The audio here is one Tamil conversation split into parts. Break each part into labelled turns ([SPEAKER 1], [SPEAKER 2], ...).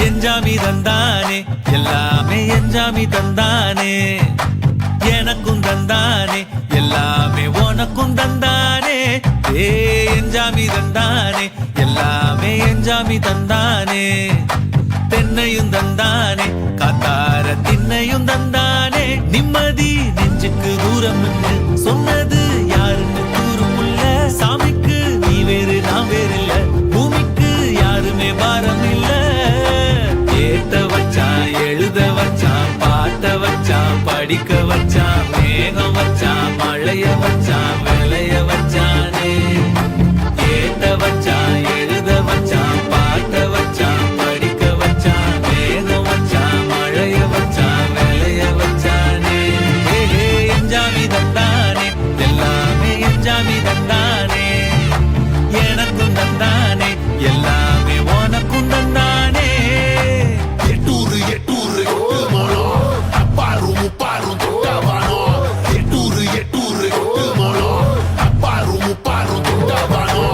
[SPEAKER 1] எஞ்சாமி தந்தானே எல்லாமே எஞ்சாமி தந்தானே எனக்கும் தந்தானே எல்லாமே உனக்கும் தந்தானே எஞ்சாமி தந்தானே எல்லாமே எஞ்சாமி தந்தானே தென்னையும் தந்தானே காத்தார திண்ணையும் தந்தானே நிம்மதி நெஞ்சுக்கு தூரம் சொன்னது யாருன்னு கூறுமுல்ல சாமிக்கு நீ வேறு நான் வேறு இல்ல பூமிக்கு யாருமே பாரம் இல்ல ஏத்த வச்சான் எழுத வச்சான் பாட்ட வச்சான் படிக்க வச்சான் மேகம் வச்சான் மழைய வச்சான் விளைய வச்சானே ஏத்த வச்சான் எழுத வச்சான் பாட்ட வச்சான் படிக்க வச்சான் மேகம் வச்சான் மழைய வச்சான் விளைய வச்சானே எஞ்சாமி தந்தானே எல்லாமே எஞ்சாமி தந்தானே எனக்கும் தந்தானே எல்லாமே உனக்கும் தந்தானே
[SPEAKER 2] எட்டூரு எட்டூரு எட்டு மனம் அப்பாரும் முப்பாரும் தொட்டவானோ எட்டூரு எட்டூரு எட்டு மனம் அப்பாரும் முப்பாரும் தொட்டவானோ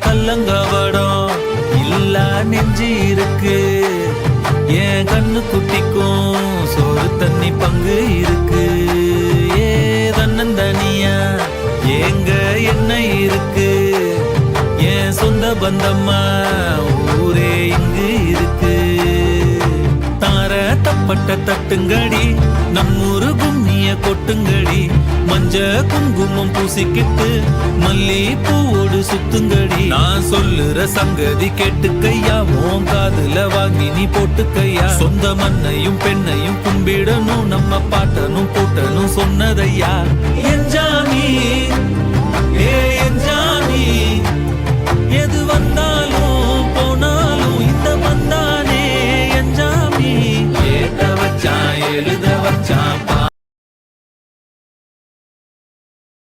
[SPEAKER 1] கல்லங்கவடம் இல்லா நெஞ்சு இருக்கு என் கண்ணு குட்டிக்கும் சோறு தண்ணி பங்கு இருக்கு தன்னந்தனியா எங்க என்ன இருக்கு என் சொந்த பந்தம்மா ஊரே இங்கு இருக்கு தார தப்பட்ட தட்டுங்கடி நம்மூரு கும்மிய கொட்டுங்கடி மஞ்ச குங்குமம் பூசிக்கிட்டு மல்லி பூவோடு சுத்துங்கடி நான் சொல்லுற சங்கதி கேட்டுக்கையா உன் காதுல வாங்கி நீ போட்டுக்கையா சொந்த மண்ணையும் பெண்ணையும் கும்பிடணும் நம்ம பாட்டனும் போட்டனும் சொன்னதையா